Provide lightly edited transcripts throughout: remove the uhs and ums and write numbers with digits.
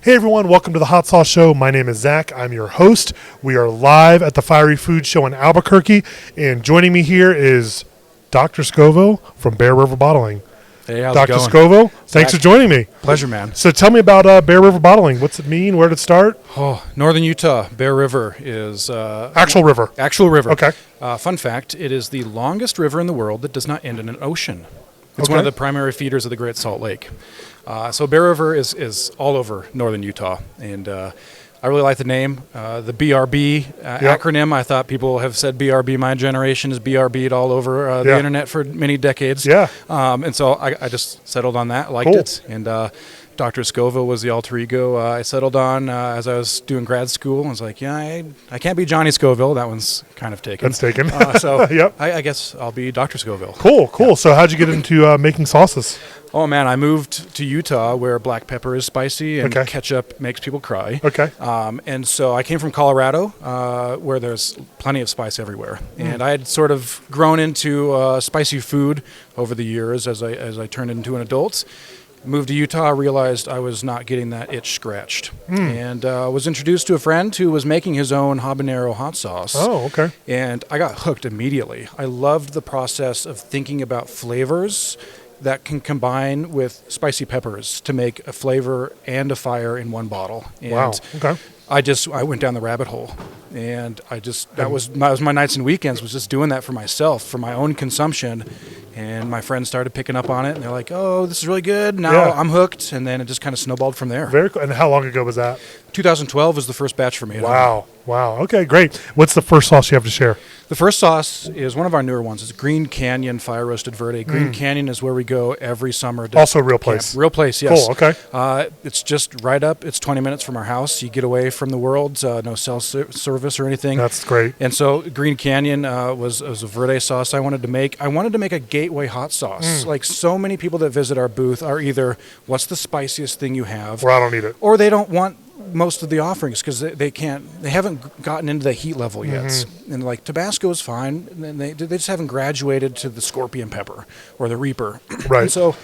Hey everyone, welcome to the Hot Sauce Show. My name is Zach. I'm your host. We are live at the Fiery Foods Show in Albuquerque, and joining me here is Dr. Scoville from Bear River Bottling. Hey, how's Dr. it going? Scoville, thanks for joining me. Pleasure, man. So tell me about Bear River Bottling. What's it mean? Where did it start? Oh, northern Utah, Bear River is... Actual river. Actual river. Okay. Fun fact, it is the longest river in the world that does not end in an ocean. It's Okay. one of the primary feeders of the Great Salt Lake. So Bear River is all over northern Utah, and I really like the name. The BRB acronym, I thought people have said BRB. My generation is BRB'd all over the internet for many decades. Yeah. And so I just settled on that, liked Cool. it. And Dr. Scoville was the alter ego I settled on as I was doing grad school. I was like, I can't be Johnny Scoville. That one's kind of taken. That's taken. So Yep. I guess I'll be Dr. Scoville. Cool. Yeah. So how'd you get into making sauces? Oh, man, I moved to Utah where black pepper is spicy and ketchup makes people cry. Okay. And so I came from Colorado where there's plenty of spice everywhere. And I had sort of grown into spicy food over the years as I turned into an adult. Moved to Utah, realized I was not getting that itch scratched. And was introduced to a friend who was making his own habanero hot sauce. Oh, okay. And I got hooked immediately. I loved the process of thinking about flavors that can combine with spicy peppers to make a flavor and a fire in one bottle. And wow. Okay. I went down the rabbit hole, and that was my nights and weekends, was just doing that for myself, for my own consumption. And my friends started picking up on it, and they're like, "Oh, this is really good." Now I'm hooked, and then it just kind of snowballed from there. Very cool. And how long ago was that? 2012 was the first batch for me. Wow. Okay, great. What's the first sauce you have to share? The first sauce is one of our newer ones. It's Green Canyon Fire Roasted Verde. Green Canyon is where we go every summer. Also a real place. Real place, yes. Cool, okay. It's just right up. It's 20 minutes from our house. You get away from the world. No cell service or anything. That's great. And so Green Canyon was a Verde sauce I wanted to make. I wanted to make a gateway hot sauce. Like so many people that visit our booth are either, what's the spiciest thing you have? Or I don't need it. Or they don't want most of the offerings because they haven't gotten into the heat level yet. And like Tabasco is fine, and they just haven't graduated to the scorpion pepper or the Reaper. Right. And so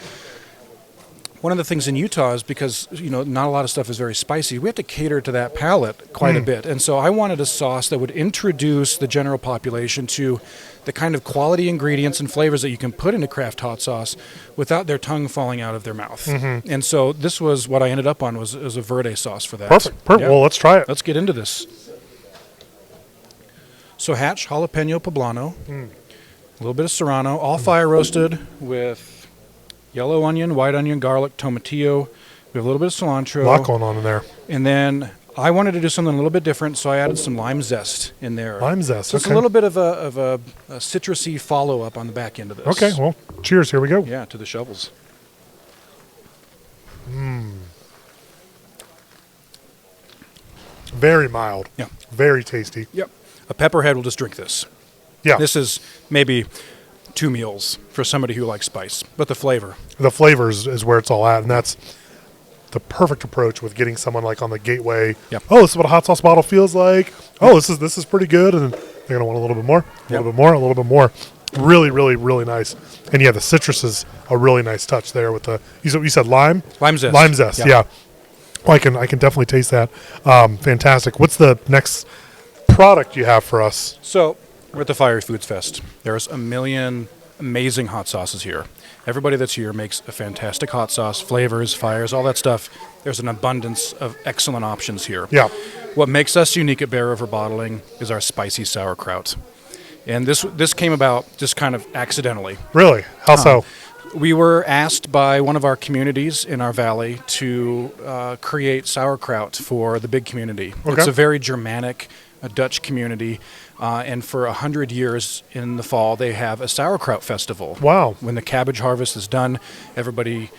one of the things in Utah is because not a lot of stuff is very spicy, we have to cater to that palate quite a bit. And so I wanted a sauce that would introduce the general population to the kind of quality ingredients and flavors that you can put into craft hot sauce without their tongue falling out of their mouth. And so this was what I ended up on was a Verde sauce for that. Perfect. Yeah. Well, let's try it. Let's get into this. So hatch, jalapeno poblano, a little bit of serrano, all fire roasted with yellow onion, white onion, garlic, tomatillo. We have a little bit of cilantro. A lot going on in there. And then I wanted to do something a little bit different, so I added some lime zest in there. Lime zest, so it's a little bit of a citrusy follow-up on the back end of this. Okay, well, cheers. Here we go. Yeah, to the shovels. Very mild. Yeah. Very tasty. Yep. A pepperhead will just drink this. Yeah. This is maybe 2 meals for somebody who likes spice, but the flavor. The flavors is where it's all at, and that's the perfect approach with getting someone like on the gateway. Yep. Oh, this is what a hot sauce bottle feels like. Oh, this is pretty good, and they're gonna want a little bit more, a little bit more. Really, really, really nice. And yeah, the citrus is a really nice touch there with the. You said lime. Lime zest. Lime zest. Yeah. Well, I can definitely taste that. Fantastic. What's the next product you have for us? So we're at the Fiery Foods Fest. There's a million amazing hot sauces here. Everybody that's here makes a fantastic hot sauce, flavors, fires, all that stuff. There's an abundance of excellent options here. Yeah. What makes us unique at Bear River Bottling is our spicy sauerkraut. And this came about just kind of accidentally. Really? How so? We were asked by one of our communities in our valley to create sauerkraut for the big community. Okay. It's a very Germanic, Dutch community. And for 100 years in the fall, they have a sauerkraut festival. Wow. When the cabbage harvest is done, everybody,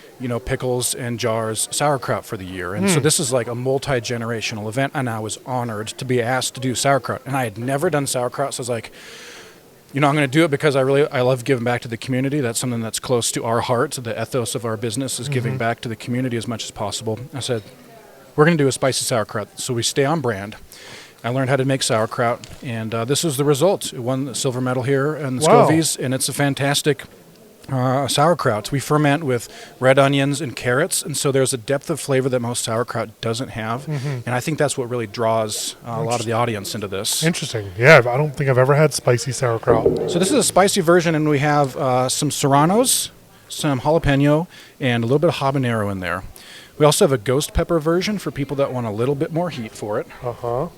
pickles and jars sauerkraut for the year. And so this is like a multi-generational event, and I was honored to be asked to do sauerkraut. And I had never done sauerkraut, so I was like, I'm going to do it because I love giving back to the community. That's something that's close to our heart. The ethos of our business is giving back to the community as much as possible. I said, we're going to do a spicy sauerkraut, so we stay on brand. I learned how to make sauerkraut, and this was the result. It won the silver medal here in the Scovilles, and it's a fantastic Sauerkrauts. We ferment with red onions and carrots, and so there's a depth of flavor that most sauerkraut doesn't have, and I think that's what really draws a lot of the audience into this. Interesting. Yeah, I don't think I've ever had spicy sauerkraut. So this is a spicy version, and we have some serranos, some jalapeno, and a little bit of habanero in there. We also have a ghost pepper version for people that want a little bit more heat for it. Uh-huh.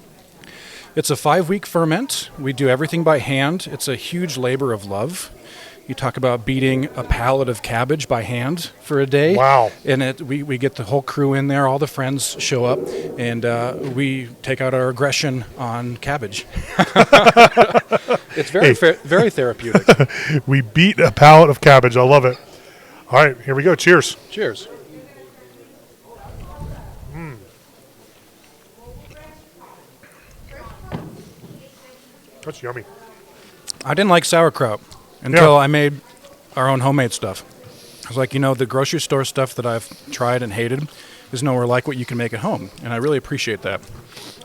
It's a 5-week ferment. We do everything by hand. It's a huge labor of love. You talk about beating a pallet of cabbage by hand for a day. Wow. And we get the whole crew in there. All the friends show up, and we take out our aggression on cabbage. It's very therapeutic. We beat a pallet of cabbage. I love it. All right, here we go. Cheers. Cheers. That's yummy. I didn't like sauerkraut until I made our own homemade stuff. I was like, the grocery store stuff that I've tried and hated is nowhere like what you can make at home, and I really appreciate that.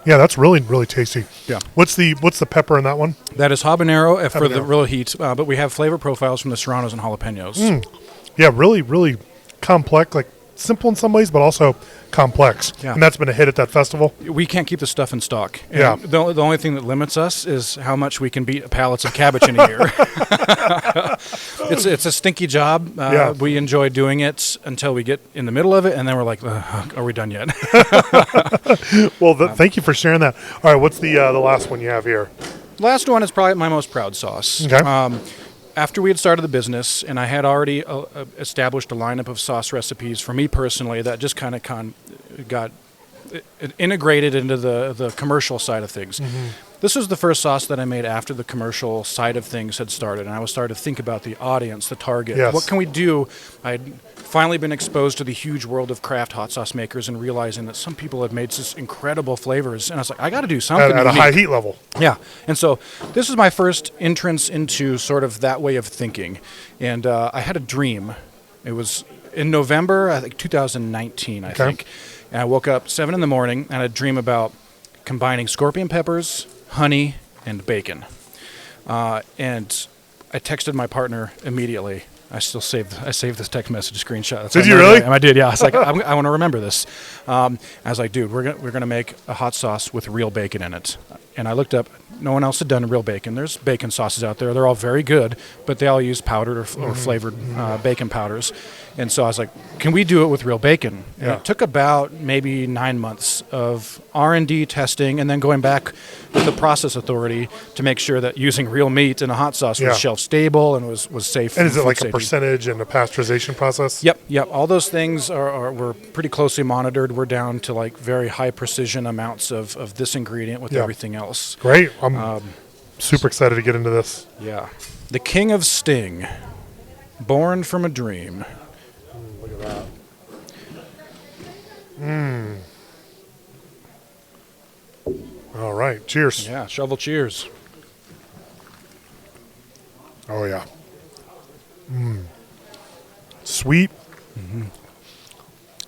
Yeah, that's really, really tasty. Yeah. What's the pepper in that one? That is habanero, for the real heat, but we have flavor profiles from the serranos and jalapenos. Yeah, really, really complex, like simple in some ways, but also complex. Yeah. And that's been a hit at that festival. We can't keep the stuff in stock. And Yeah. The only thing that limits us is how much we can beat pallets of cabbage in a year. It's a stinky job. We enjoy doing it until we get in the middle of it, and then we're like, are we done yet? Well, thank you for sharing that. All right, what's the last one you have here? Last one is probably my most proud sauce. Okay. After we had started the business, and I had already established a lineup of sauce recipes for me personally that just kind of got integrated into the commercial side of things. This was the first sauce that I made after the commercial side of things had started, and I was starting to think about the audience, the target. Yes. What can we do? I'd finally been exposed to the huge world of craft hot sauce makers and realizing that some people had made such incredible flavors, and I was like, I got to do something At a unique. high heat level. Yeah, and so this is my first entrance into sort of that way of thinking, and I had a dream. It was in November, I think 2019, I think, and I woke up 7 in the morning and I had a dream about combining scorpion peppers, honey, and bacon, and I texted my partner immediately. I saved this text message screenshot. That's Did you really? I did, yeah. I was like, I want to remember this. I was like, dude, we're gonna make a hot sauce with real bacon in it. And I looked up. No one else had done real bacon. There's bacon sauces out there. They're all very good, but they all use powdered or flavored bacon powders. And so I was like, can we do it with real bacon? And it took about maybe 9 months of R&D testing and then going back with the process authority to make sure that using real meat in a hot sauce was shelf stable and was safe. And is it like safety. a percentage and a pasteurization process? Yep. All those things were pretty closely monitored. We're down to like very high precision amounts of this ingredient with everything else. Great. I'm super excited to get into this. Yeah. The King of Sting, born from a dream. Look at that. All right. Cheers. Yeah, shovel cheers. Oh, yeah. Sweet.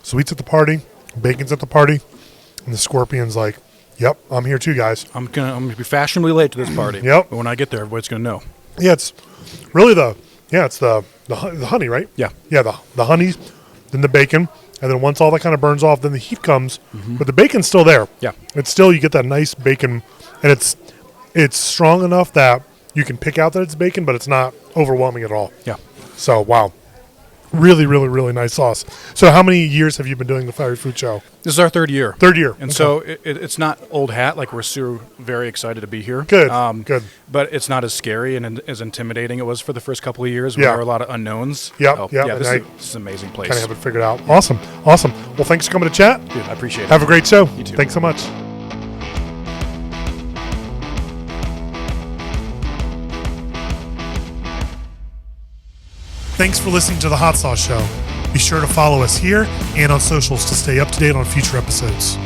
Sweet's at the party. Bacon's at the party. And the scorpion's like, yep, I'm here too, guys. I'm gonna be fashionably late to this party. Yep. But when I get there, everybody's gonna know. Yeah, it's really the honey, right? Yeah. Yeah, the honey, then the bacon, and then once all that kind of burns off, then the heat comes, but the bacon's still there. Yeah. It's still, you get that nice bacon, and it's strong enough that you can pick out that it's bacon, but it's not overwhelming at all. Yeah. So, wow. Really, really, really nice sauce. So how many years have you been doing the Fiery Food Show? This is our third year. Third year. And so it's not old hat. Like, we're very excited to be here. Good, good. But it's not as scary and as intimidating it was for the first couple of years. Yeah. There were a lot of unknowns. Yep, Yeah, yep. this is an amazing place. Kind of have it figured out. Awesome. Well, thanks for coming to chat. Dude, I appreciate it. Have a great show. You too. Thanks so much. Thanks for listening to The Hot Sauce Show. Be sure to follow us here and on socials to stay up to date on future episodes.